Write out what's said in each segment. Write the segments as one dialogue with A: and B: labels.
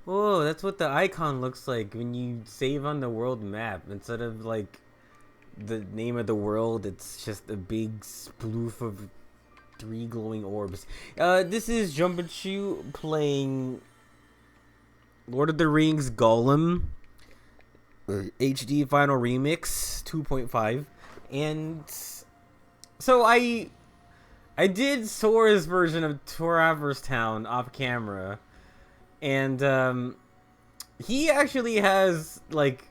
A: Oh, that's what the icon looks like when you save on the world map. Instead of like the name of the world, it's just a big sploof of three glowing orbs. This is Jumpinchu playing Lord of the Rings Gollum HD Final Remix 2.5, and so I did Sora's version of Traverse Town off camera, and he actually has like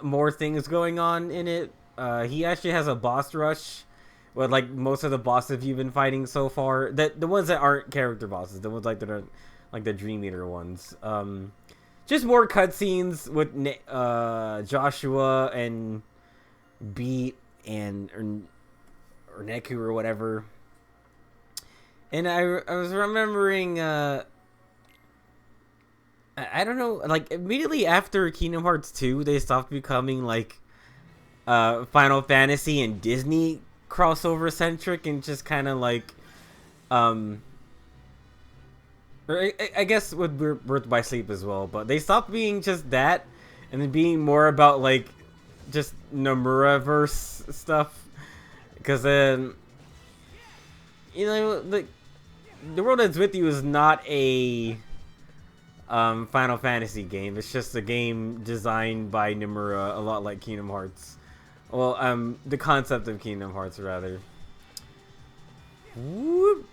A: more things going on in it. He actually has a boss rush with like most of the bosses you've been fighting so far. That the ones that aren't character bosses, the ones like that are like the Dream Eater ones. Just more cutscenes with Joshua and Beat and or Neku or whatever. And I was remembering I don't know, like immediately after Kingdom Hearts 2, they stopped becoming like Final Fantasy and Disney crossover centric and just kind of like um or I guess with Birth by Sleep as well, but they stopped being just that and then being more about like just Nomura verse stuff, because then you know the world that's with you is not a Final Fantasy game. It's just a game designed by Nomura, a lot like Kingdom Hearts. Well, the concept of Kingdom Hearts rather. Whoop.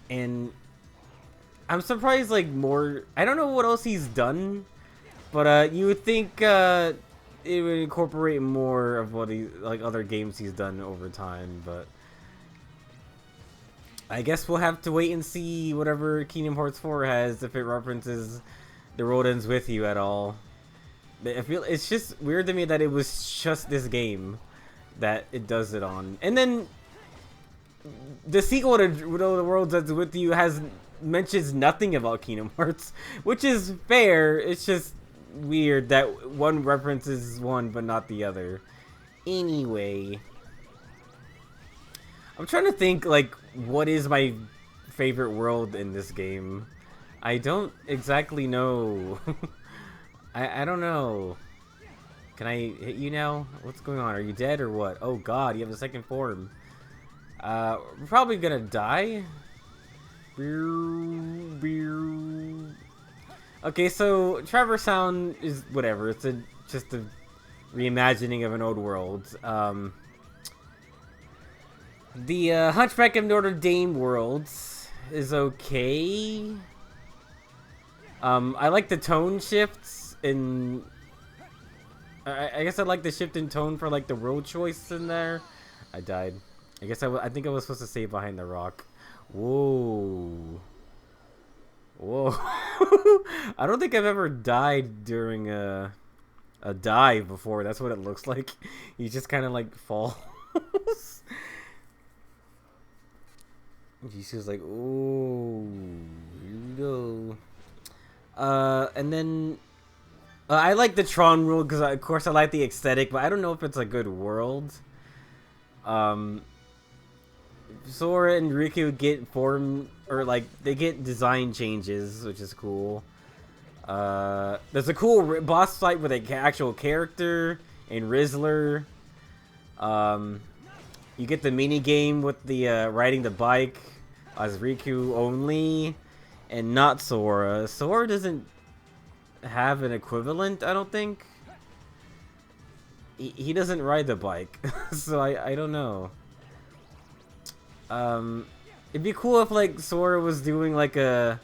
A: And I'm surprised, like more. I don't know what else he's done, but you would think it would incorporate more of what he like other games he's done over time. But I guess we'll have to wait and see whatever Kingdom Hearts 4 has, if it references the Road Ends With You at all. I feel it's just weird to me that it was just this game that it does it on, and then the sequel to The World Ends With You has mentions nothing about Kingdom Hearts, which is fair. It's just weird that one references one but not the other. Anyway, I'm trying to think like what is my favorite world in this game. I don't exactly know. I don't know. Can I hit you now? What's going on? Are you dead or what? Oh god, you have a second form. We're probably gonna die. Okay, so Traverse Sound is whatever. It's just a reimagining of an old world. The Hunchback of Notre Dame worlds is okay. I like the tone shifts in. I guess I like the shift in tone for like the road choice in there. I died. I guess I think I was supposed to stay behind the rock. Whoa. Whoa. I don't think I've ever died during a dive before. That's what it looks like. You just kind of like fall. She was like, "Oh, here we go." And then I like the Tron world because, of course, I like the aesthetic, but I don't know if it's a good world. Um, Sora and Riku get form or like they get design changes, which is cool. There's a cool boss fight with an actual character and Rizzler. Um, you get the mini game with the riding the bike as Riku only, and not Sora. Sora doesn't have an equivalent, I don't think. He doesn't ride the bike, so I don't know. It'd be cool if like Sora was doing like a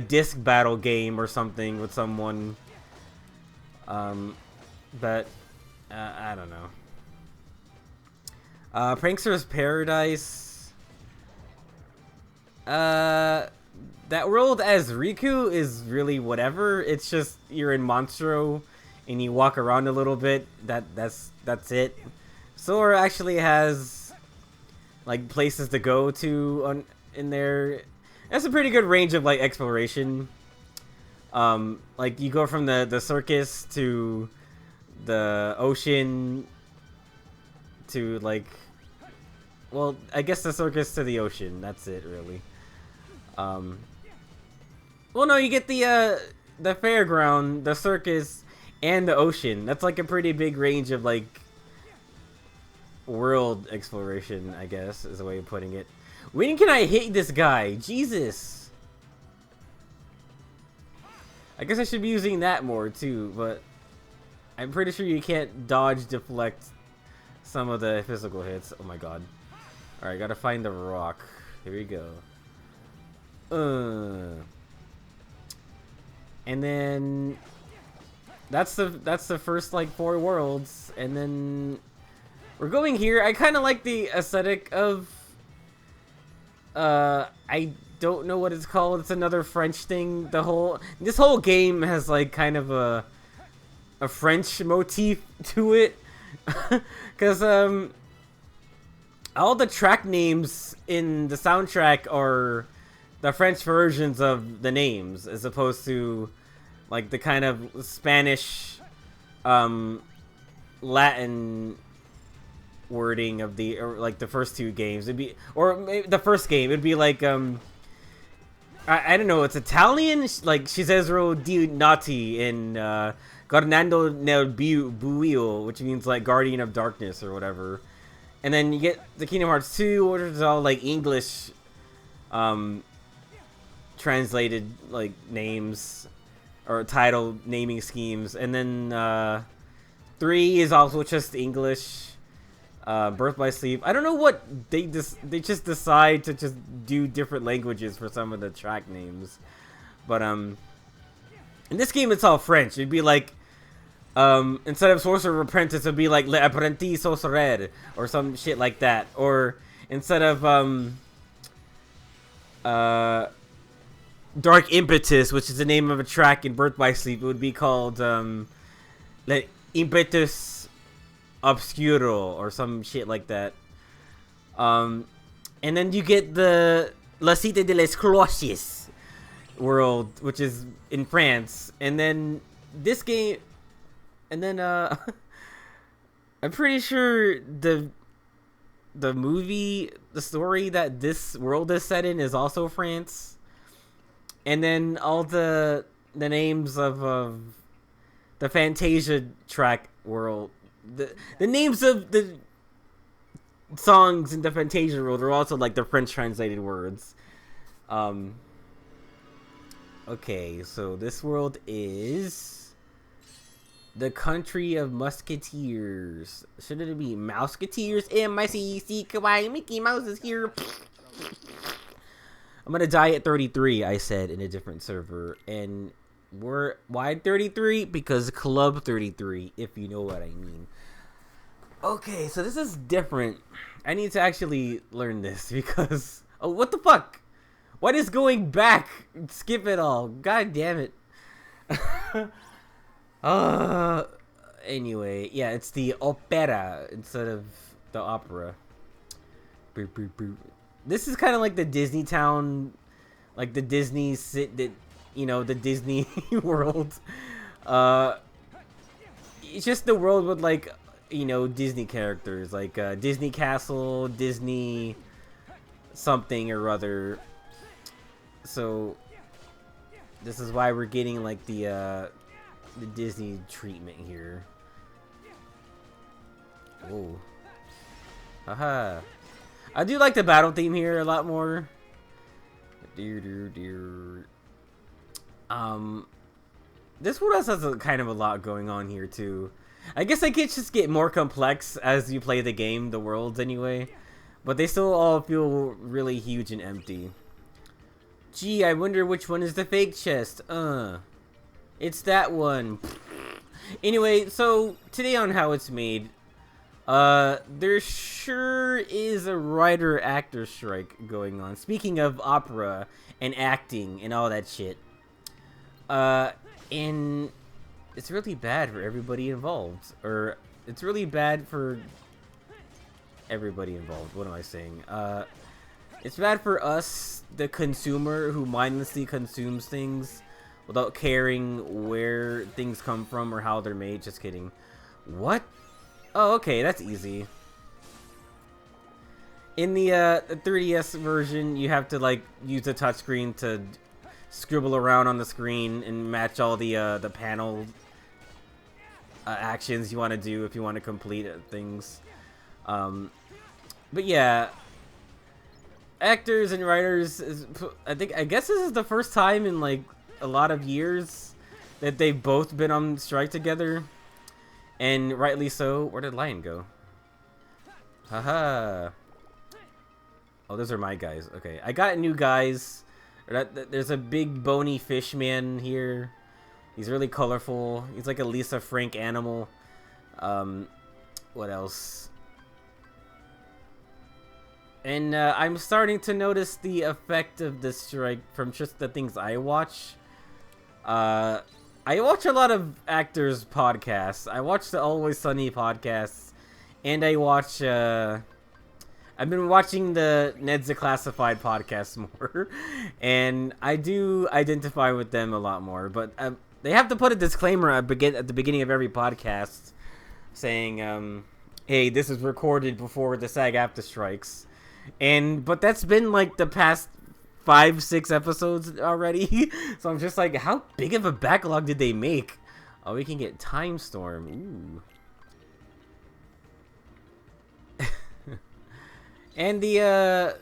A: disc battle game or something with someone. But I don't know. Prankster's Paradise. That world as Riku is really whatever. It's just you're in Monstro and you walk around a little bit. That's it. Sora actually has like places to go to in there. That's a pretty good range of like exploration. Like you go from the circus to the ocean to like, well, I guess the circus to the ocean. That's it really. Um, Well, no, you get the fairground, the circus, and the ocean. That's like a pretty big range of like world exploration, I guess, is a way of putting it. When can I hit this guy? Jesus. I guess I should be using that more too, but I'm pretty sure you can't dodge, deflect some of the physical hits. Oh my god. Alright, gotta find the rock. Here we go. And then that's the first like 4 worlds, and then we're going here. I kind of like the aesthetic of I don't know what it's called. It's another French thing. This whole game has like kind of a French motif to it. Cuz all the track names in the soundtrack are the French versions of the names, as opposed to like the kind of Spanish Latin wording of like the first 2 games. It'd be, or maybe the first game it'd be like I don't know, it's Italian, like Cesaro di Nati in Guardando nel Buio, which means like Guardian of Darkness or whatever. And then you get the Kingdom Hearts 2, which is all like English translated like names or title naming schemes. And then 3 is also just English. Birth by Sleep. I don't know what they just decide to just do different languages for some of the track names. But in this game it's all French. It'd be like instead of Sorcerer Apprentice, it'd be like Le Apprenti Sorcerer or some shit like that. Or instead of Dark Impetus, which is the name of a track in Birth by Sleep, it would be called Le Impetus Obscuro or some shit like that. And then you get the La Cité de les Cloches world, which is in France. And then this game, and then I'm pretty sure the movie, the story that this world is set in is also France. And then all the names of the Fantasia track world, the names of the songs in the Fantasia world are also like the French translated words. Okay, so this world is the country of musketeers. Shouldn't it be Mouseketeers? M-I-C-C-K-Y, Mickey Mouse is here. I'm gonna die at 33, I said, in a different server. And why 33? Because Club 33, if you know what I mean. Okay, so this is different. I need to actually learn this because... Oh, what the fuck? What is going back? Skip it all. God damn it. Anyway, yeah, it's the opera instead of the opera. Boop, boop, boop. This is kind of like the Disney town, like the Disney the Disney world. It's just the world with like, Disney characters, like Disney Castle, Disney something or other. So this is why we're getting like the Disney treatment here. Oh, haha. I do like the battle theme here a lot more. This one has a kind of a lot going on here too. I guess it just get more complex as you play the game, the worlds anyway. But they still all feel really huge and empty. Gee, I wonder which one is the fake chest. It's that one. Anyway, so today on How It's Made, there sure is a writer-actor strike going on. Speaking of opera and acting and all that shit. And it's really bad for everybody involved. Or, it's really bad for everybody involved. What am I saying? It's bad for us, the consumer, who mindlessly consumes things without caring where things come from or how they're made. Just kidding. What? Oh, okay, that's easy. In the 3DS version, you have to like use the touchscreen to scribble around on the screen and match all the panel actions you want to do if you want to complete things. But yeah, actors and writers, I guess this is the first time in like a lot of years that they've both been on strike together, and rightly so. Where did Lion go? Haha. Oh, those are my guys. Okay, I got new guys. There's a big bony fish man here. He's really colorful. He's like a Lisa Frank animal. What else? And I'm starting to notice the effect of this strike from just the things I watch. I watch a lot of actors' podcasts. I watch the Always Sunny podcasts, and I watch. I've been watching the Ned's Declassified podcast more, and I do identify with them a lot more. But they have to put a disclaimer at the beginning of every podcast, saying, "Hey, this is recorded before the SAG-AFTRA strikes." But that's been like the past 5-6 episodes already. So I'm just like, how big of a backlog did they make? Oh, we can get Time Storm. Ooh. And the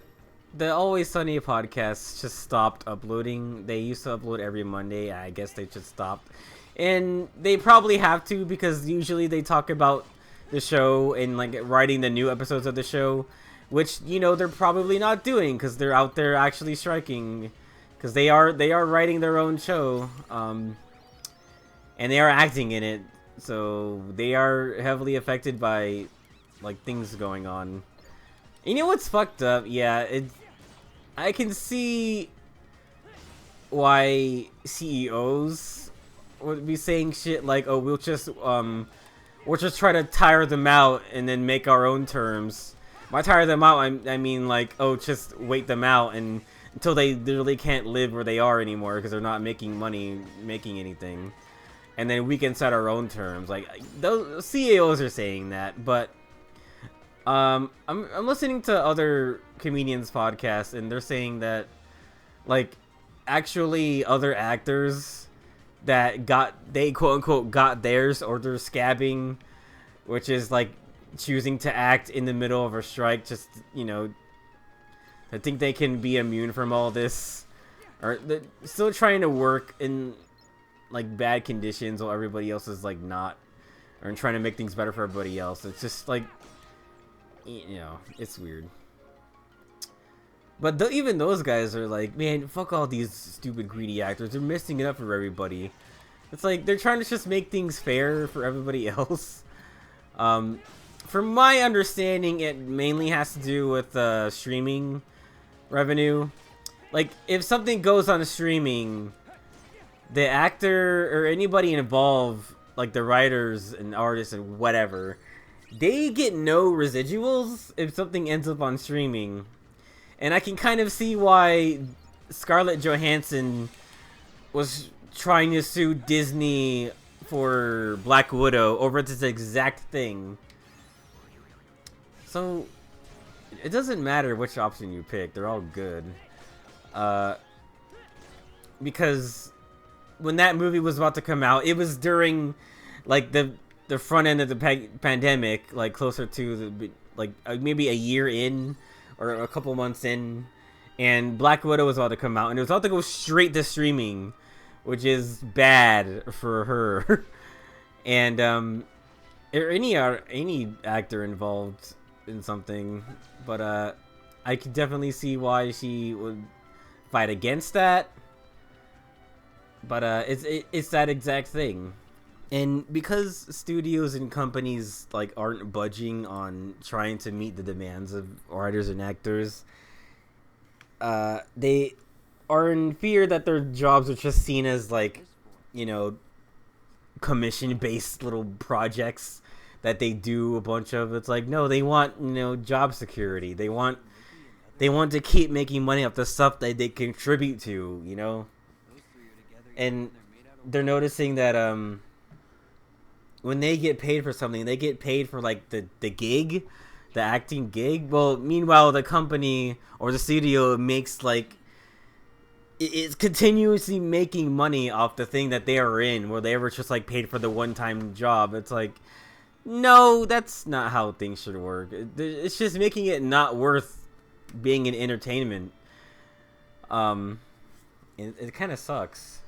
A: Always Sunny podcast just stopped uploading. They used to upload every Monday. I guess they just stopped. And they probably have to, because usually they talk about the show and like writing the new episodes of the show, which, you know, they're probably not doing because they're out there actually striking, because they are writing their own show, and they are acting in it, so they are heavily affected by like things going on. You know what's fucked up? Yeah, I can see why CEOs would be saying shit like, "Oh, we'll just try to tire them out and then make our own terms." By tire them out, I mean like, oh, just wait them out and until they literally can't live where they are anymore because they're not making money, making anything, and then we can set our own terms. Like, those CEOs are saying that, but I'm listening to other comedians' podcasts, and they're saying that, like, actually other actors that they quote unquote got theirs, or they're scabbing, which is like choosing to act in the middle of a strike, just, you know, I think they can be immune from all this, or they're still trying to work in like bad conditions while everybody else is like not, or trying to make things better for everybody else. It's just like, you know, it's weird. But even those guys are like, man, fuck all these stupid greedy actors. They're messing it up for everybody. It's like they're trying to just make things fair for everybody else. From my understanding, it mainly has to do with streaming revenue. Like, if something goes on streaming, the actor or anybody involved, like the writers and artists and whatever, they get no residuals if something ends up on streaming. And I can kind of see why Scarlett Johansson was trying to sue Disney for Black Widow over this exact thing. So, it doesn't matter which option you pick, they're all good. Because when that movie was about to come out, it was during, like, the front end of the pandemic, like, closer to, the like, maybe a year in, or a couple months in, and Black Widow was about to come out, and it was about to go straight to streaming, which is bad for her. And, or any actor involved in something, but I could definitely see why she would fight against that. But it's that exact thing. And because studios and companies like aren't budging on trying to meet the demands of writers and actors, they are in fear that their jobs are just seen as, like, you know, commission-based little projects that they do a bunch of. It's like, no, they want, you know, job security. They want to keep making money off the stuff that they contribute to, you know. And they're noticing that when they get paid for something, they get paid for like the gig, the acting gig. Well, meanwhile, the company or the studio makes like it's continuously making money off the thing that they are in, where they were just like paid for the one-time job. It's like, no, that's not how things should work. It's just making it not worth being an entertainment. It kind of sucks.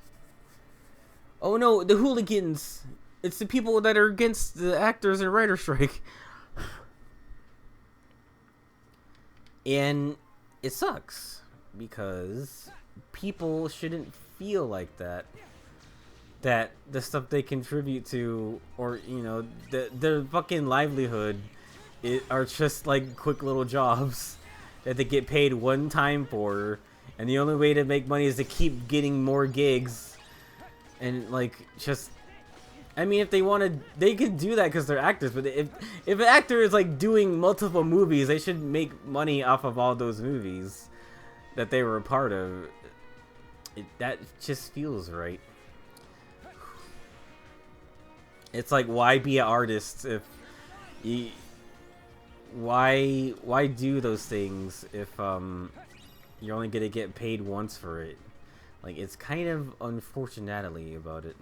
A: Oh no, the hooligans! It's the people that are against the actors and writer strike. And it sucks because people shouldn't feel like that. That the stuff they contribute to, or their fucking livelihood, are just like quick little jobs that they get paid one time for, and the only way to make money is to keep getting more gigs. And like, just, I mean, if they wanted, they could do that because they're actors. But if an actor is like doing multiple movies, they should make money off of all those movies that they were a part of. That just feels right. It's like, why be an artist if you, why do those things if you're only gonna get paid once for it? Like, it's kind of unfortunately about it.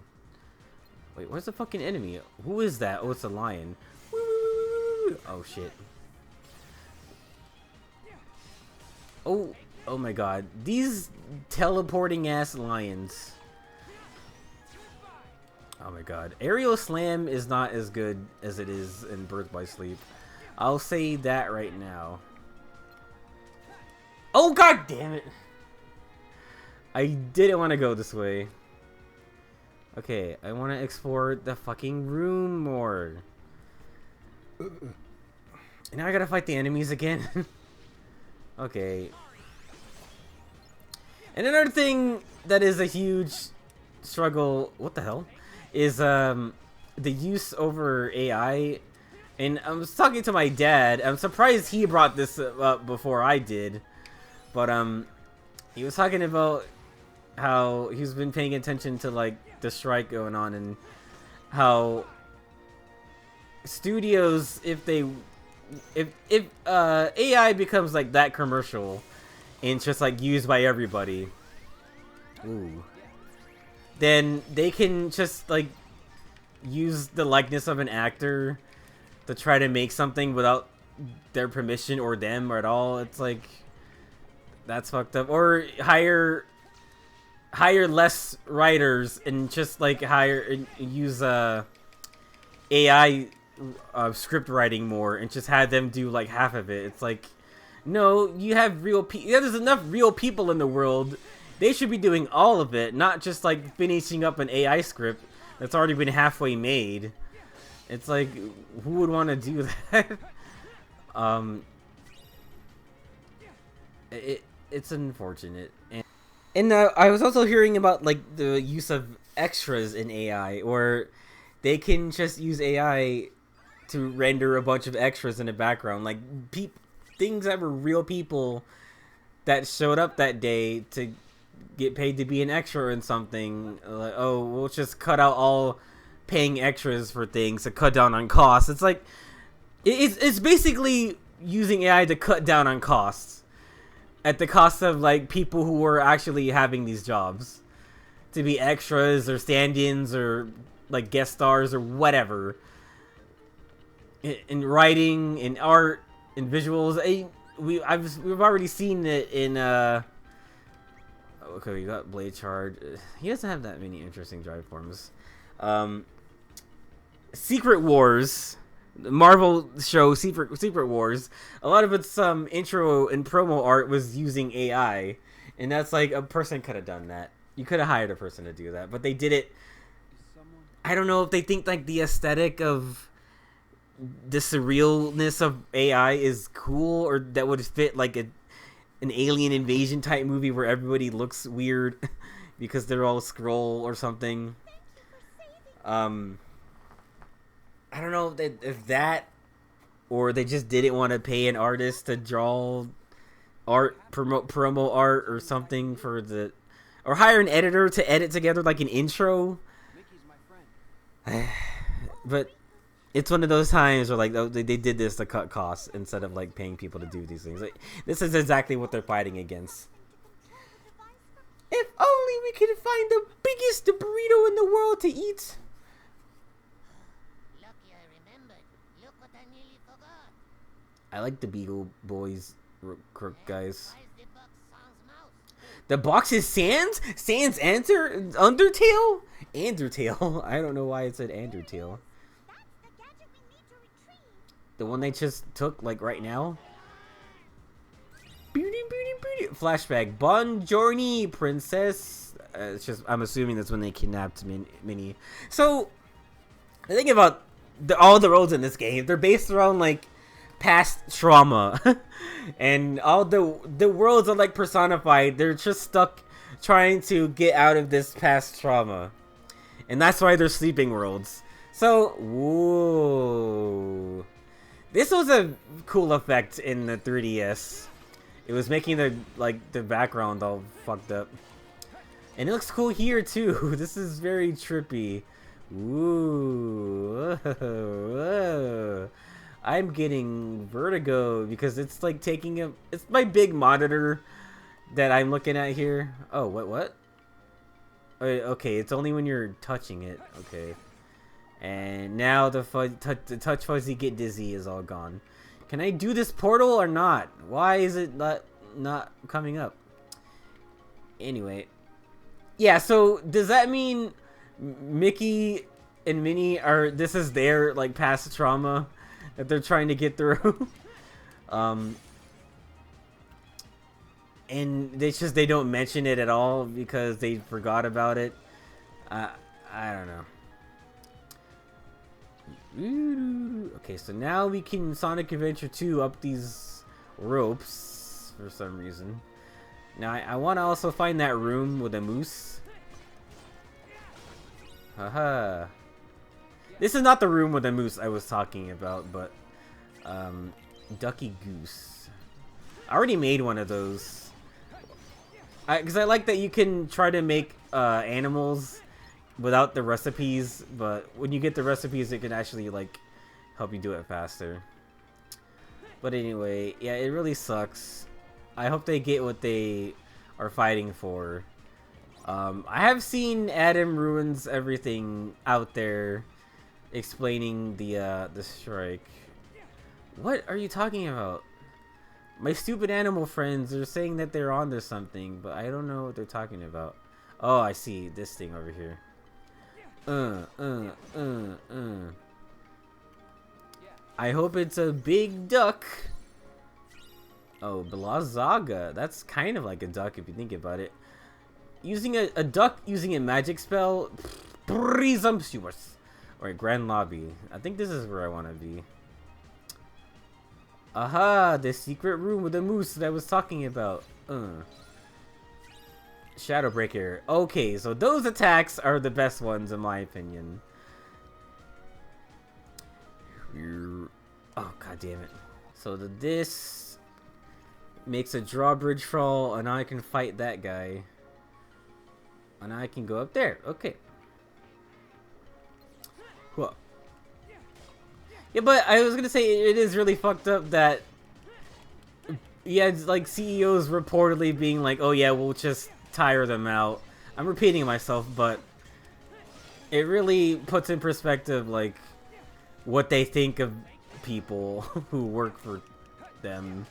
A: Wait, where's the fucking enemy? Who is that? Oh, it's a lion. Oh shit. Oh my god. These teleporting ass lions. Oh my god. Aerial Slam is not as good as it is in Birth by Sleep. I'll say that right now. Oh god damn it! I didn't want to go this way. Okay, I want to explore the fucking room more. Now I gotta fight the enemies again. Okay. And another thing that is a huge struggle, what the hell, is the use over AI. And I was talking to my dad. I'm surprised he brought this up before I did. But he was talking about how he's been paying attention to like the strike going on, and how studios, if AI becomes like that commercial and it's just like used by everybody, then they can just like use the likeness of an actor to try to make something without their permission or them or at all. It's like, that's fucked up. Or hire less writers and just like use AI script writing more and just have them do like half of it. It's like, no, you have real people. Yeah, there's enough real people in the world. They should be doing all of it, not just like finishing up an AI script that's already been halfway made. It's like, who would want to do that? It's unfortunate. And I was also hearing about like the use of extras in AI, or they can just use AI to render a bunch of extras in the background, like things that were real people that showed up that day to get paid to be an extra in something. Like, oh, we'll just cut out all paying extras for things to cut down on costs. It's like, it's basically using AI to cut down on costs at the cost of like people who were actually having these jobs to be extras or stand-ins or like guest stars or whatever, in writing, in art, in visuals. We've already seen it in okay, we got Blade Charge. He doesn't have that many interesting drive forms. Secret Wars, the Marvel show Secret Wars, a lot of its intro and promo art was using AI, and that's like, a person could have done that. You could have hired a person to do that, but they did it. I don't know if they think like the aesthetic of the surrealness of AI is cool, or that would fit like an alien invasion type movie where everybody looks weird because they're all Skrull or something. I don't know if that, or they just didn't want to pay an artist to draw art, promo art or something for the, or hire an editor to edit together like an intro. But it's one of those times where like they did this to cut costs instead of like paying people to do these things. Like, this is exactly what they're fighting against. If only we could find the biggest burrito in the world to eat.
B: Lucky I remembered. Look what I nearly forgot.
A: I like the Beagle Boys crook guys.
B: Why is the box sans mouse?
A: The box is Sans? Sans Undertale? Undertale. I don't know why it said Undertale.
C: That's the gadget we need to retrieve.
A: The one they just took, like, right now? Beauty. Flashback. Buongiorno, princess. It's just, I'm assuming that's when they kidnapped Minnie. So, the thing about all the roads in this game, they're based around, like, past trauma. And all the worlds are, like, personified. They're just stuck trying to get out of this past trauma. And that's why they're sleeping worlds. So, whoa. This was a cool effect in the 3DS. It was making the background all fucked up. And it looks cool here too. This is very trippy. Ooh. Whoa. I'm getting vertigo because it's like taking it's my big monitor that I'm looking at here. Oh, what? Okay, it's only when you're touching it. Okay. And now the touch fuzzy get dizzy is all gone. Can I do this portal or not? Why is it not coming up? Anyway. Yeah, so does that mean Mickey and Minnie this is their like past trauma that they're trying to get through? And they don't mention it at all because they forgot about it. I don't know. Okay, so now we can Sonic Adventure 2 up these ropes for some reason. Now I want to also find that room with a moose. Haha. This is not the room with the moose I was talking about, but Ducky Goose. I already made one of those. Because I like that you can try to make animals without the recipes, but when you get the recipes, it can actually like help you do it faster. But anyway, yeah, it really sucks. I hope they get what they are fighting for. I have seen Adam Ruins Everything out there explaining the strike. What are you talking about? My stupid animal friends are saying that they're on to something, but I don't know what they're talking about. Oh, I see this thing over here. I hope it's a big duck. Oh, Blazaga. That's kind of like a duck if you think about it. Using a duck using a magic spell. Presumptuous. Or Grand Lobby. I think this is where I want to be. Aha! The secret room with the moose that I was talking about. Shadow Breaker. Okay, so those attacks are the best ones in my opinion. Oh, god damn it. So this makes a drawbridge fall, and I can fight that guy. And I can go up there. Okay. Cool. Yeah, but I was gonna say it is really fucked up that it's like CEOs reportedly being like, oh yeah, we'll just tire them out. I'm repeating myself, but it really puts in perspective like what they think of people who work for them.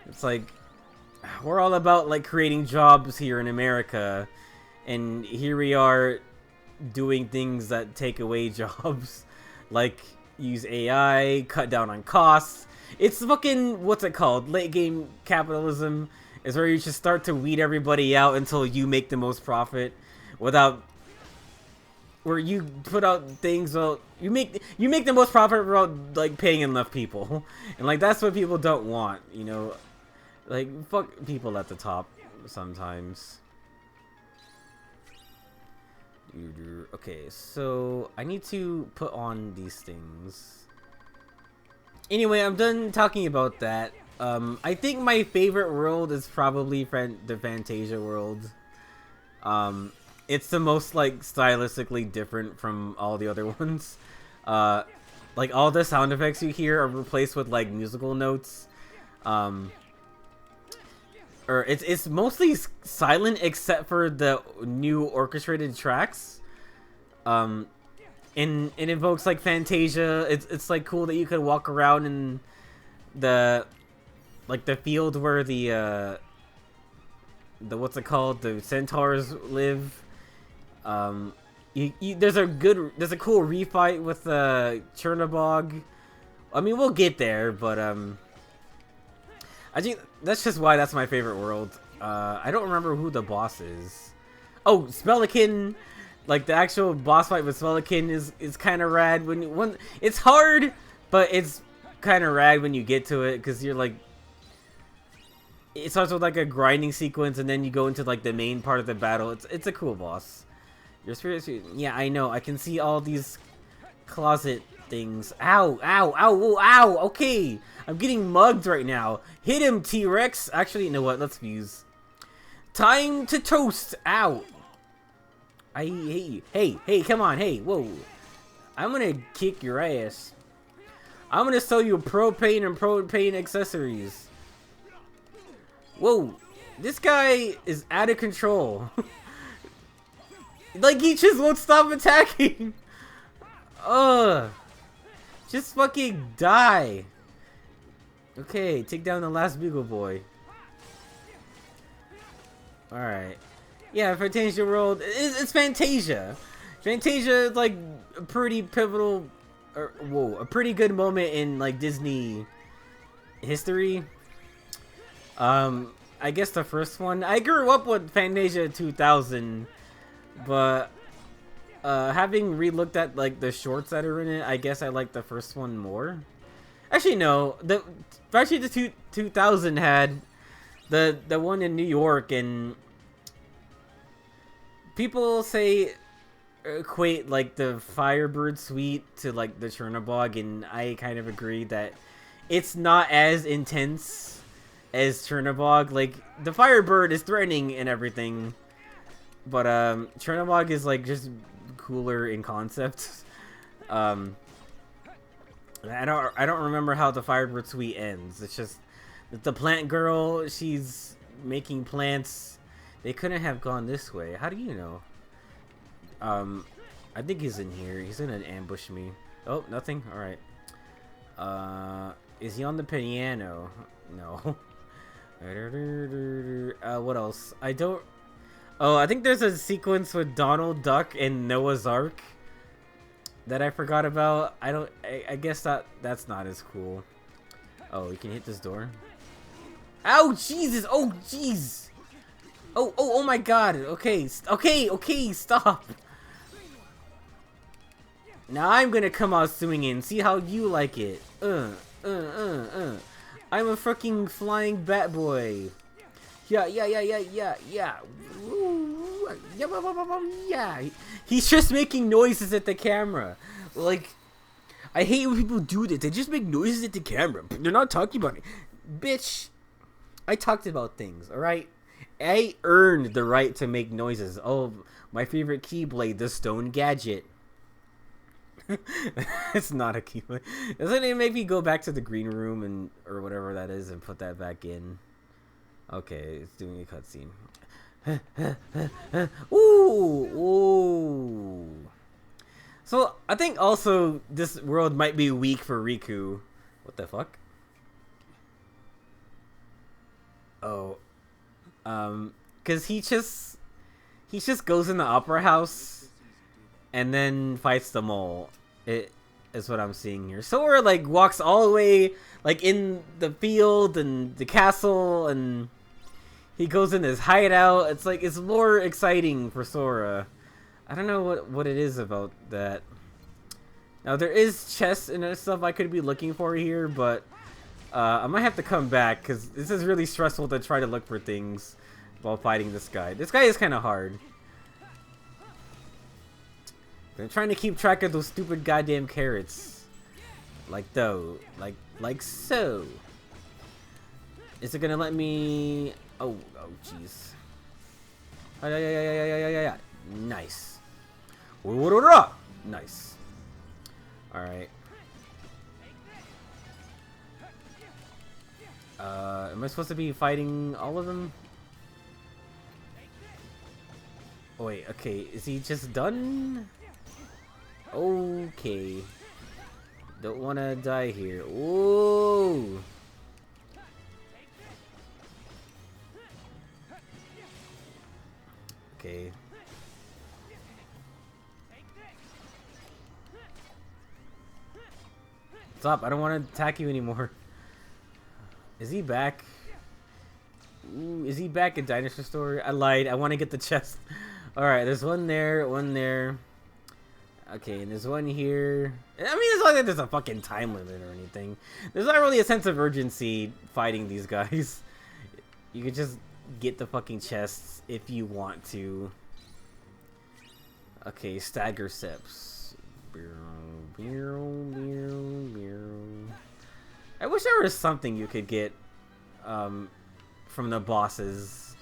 A: It's like we're all about like creating jobs here in America, and here we are doing things that take away jobs, like use AI, cut down on costs. It's fucking, what's it called? Late game capitalism is where you just start to weed everybody out until you make the most profit without, where you put out things, well, you make the most profit without like paying enough people. And like that's what people don't want, you know? Like fuck people at the top sometimes. Okay, so I need to put on these things. Anyway, I'm done talking about that. I think my favorite world is probably the Fantasia world. It's the most like stylistically different from all the other ones. Like all the sound effects you hear are replaced with like musical notes. or it's mostly silent except for the new orchestrated tracks. And it invokes like Fantasia. It's like cool that you could walk around in the field where the what's it called, the centaurs live. There's a cool refight with Chernobog. I mean, we'll get there, but I think that's just why that's my favorite world. I don't remember who the boss is. Oh, Spellikin. Like the actual boss fight with Spellikin is kind of rad when it's hard, but it's kind of rad when you get to it because you're like, it starts with like a grinding sequence and then you go into like the main part of the battle. It's a cool boss. Your spirit, yeah, I know. I can see all these closet things. Ow, ow, ow, whoa, ow. Okay, I'm getting mugged right now. Hit him, T-Rex. Actually, you know what? Let's fuse. Time to toast. Ow. I hate you. Hey, come on. Hey, whoa. I'm gonna kick your ass. I'm gonna sell you propane and propane accessories. Whoa. This guy is out of control. Like, he just won't stop attacking. Ugh. Just fucking die. Okay, take down the last Beagle Boy. Alright. Yeah, Fantasia World. It's Fantasia. Fantasia is like a pretty pivotal, a pretty good moment in like Disney history. I guess the first one. I grew up with Fantasia 2000, but having re-looked at like the shorts that are in it, I guess I like the first one more. Actually, no. Fantasia 2000 had the one in New York, and people say equate like the Firebird Suite to like the Chernobog, and I kind of agree that it's not as intense as Chernobog. Like, the Firebird is threatening and everything, but Chernobog is like just cooler in concept. I don't remember how the Firebird Suite ends. It's just the plant girl, she's making plants. They couldn't have gone this way. How do you know? I think he's in here. He's gonna ambush me. Oh, nothing? Alright. Is he on the piano? No. What else? I don't... Oh, I think there's a sequence with Donald Duck and Noah's Ark that I forgot about. I guess that's not as cool. Oh, you can hit this door. Ow, Jesus! Oh, jeez! Oh my god. Okay, okay, stop. Now I'm gonna come out swinging. See how you like it. I'm a fucking flying bat boy. Yeah. Woo. Yeah. He's just making noises at the camera. Like, I hate when people do this. They just make noises at the camera. They're not talking about it. Bitch, I talked about things, alright? I earned the right to make noises. Oh, my favorite Keyblade, the Stone Gadget. It's not a Keyblade. Doesn't it make me go back to the green room and or whatever that is and put that back in? Okay, it's doing a cutscene. Ooh. So I think also this world might be weak for Riku. What the fuck? Oh. Cause he just goes in the opera house and then fights the mole. It is what I'm seeing here. Sora like walks all the way like in the field and the castle, and he goes in his hideout. It's like, it's more exciting for Sora. I don't know what it is about that. Now there is chests and stuff I could be looking for here, but I might have to come back because this is really stressful to try to look for things while fighting this guy. This guy is kind of hard. I'm trying to keep track of those stupid goddamn carrots. Like so. Is it gonna let me... Oh, jeez. Yeah. Nice. Nice. Alright. Am I supposed to be fighting all of them? Oh, wait, okay. Is he just done? Okay. Don't want to die here. Ooh. Okay. Stop, I don't want to attack you anymore. Is he back? Ooh, is he back at Dinosaur Story? I lied, I want to get the chest. Alright, there's one there, one there. Okay, and there's one here. I mean, it's not like there's a fucking time limit or anything. There's not really a sense of urgency fighting these guys. You could just get the fucking chests if you want to. Okay, Staggerceps. I wish there was something you could get from the bosses.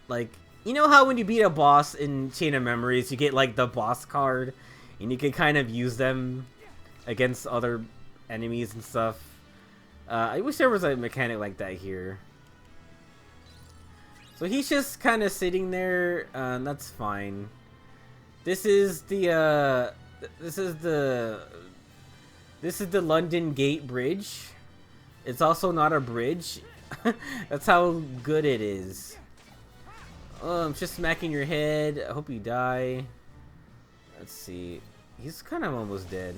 A: Like, you know how when you beat a boss in Chain of Memories, you get like the boss card and you can kind of use them against other enemies and stuff. I wish there was a mechanic like that here. So he's just kind of sitting there, that's fine. This is the London Gate Bridge. It's also not a bridge. That's how good it is. Oh, I'm just smacking your head. I hope you die. Let's see. He's kind of almost dead.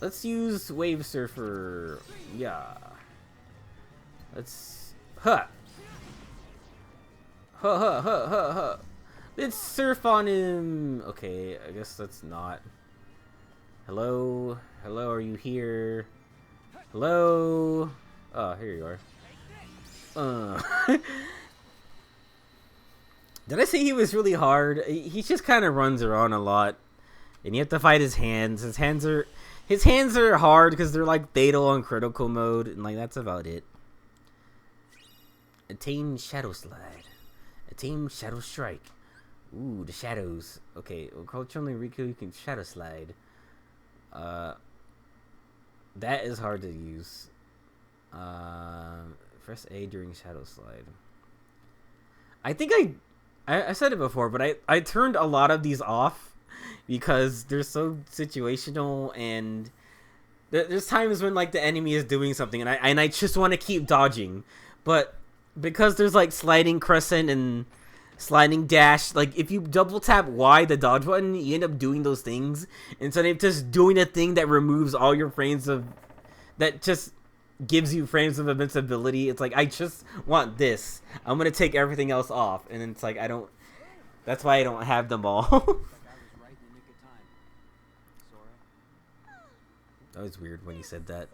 A: Let's use Wave Surfer. Yeah. Let's... Huh. Huh, huh, huh, huh, huh. Let's surf on him. Okay, I guess that's not. Hello? Hello, are you here? Hello? Oh, here you are. Did I say he was really hard? He just kind of runs around a lot. And you have to fight his hands. His hands are hard because they're like fatal on critical mode. And like, that's about it. Attain Shadow Slide. Attain Shadow Strike. Ooh, the shadows. Okay, well, culturally Riku, you can Shadow Slide. That is hard to use. Press A during Shadow Slide. I think I said it before, but I turned a lot of these off because they're so situational, and there's times when like the enemy is doing something and I just want to keep dodging, but because there's like sliding crescent and sliding dash, like if you double tap Y, the dodge button, you end up doing those things instead of just doing a thing that removes all your frames of, that just gives you frames of invincibility. It's like, I just want this. I'm gonna take everything else off, and it's like I don't. That's why I don't have them all. That was weird when he said that.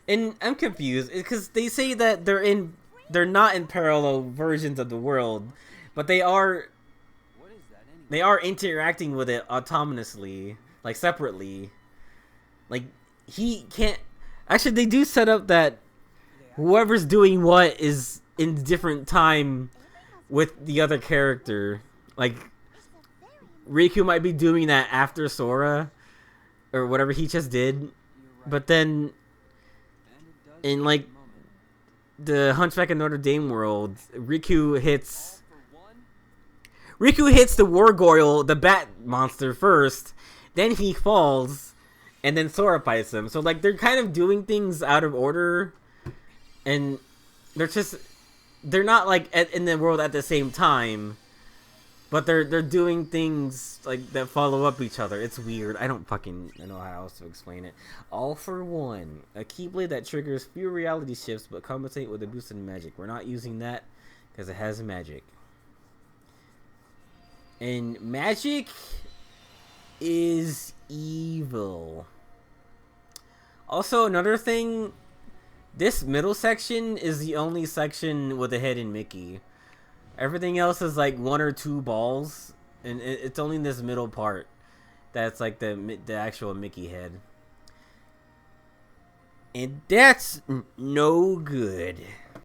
A: And I'm confused because they say that they're not in parallel versions of the world, but they are interacting with it autonomously, like separately. Like, he can't... Actually, they do set up that whoever's doing what is in different time with the other character. Like, Riku might be doing that after Sora, or whatever he just did. But then, in, like, the Hunchback of Notre Dame world, Riku hits the Wargoyle, the bat monster, first. Then he falls, and then Sora fights him. So, like, they're kind of doing things out of order, and they're not, like, in the world at the same time, but they're doing things, like, that follow up each other. It's weird. I don't know how else to explain it. All for one. A Keyblade that triggers fewer reality shifts, but compensate with a boost in magic. We're not using that, because it has magic. And magic is evil. Also, another thing, this middle section is the only section with a hidden Mickey. Everything else is like one or two balls, and it's only in this middle part that's like the actual Mickey head. And that's no good.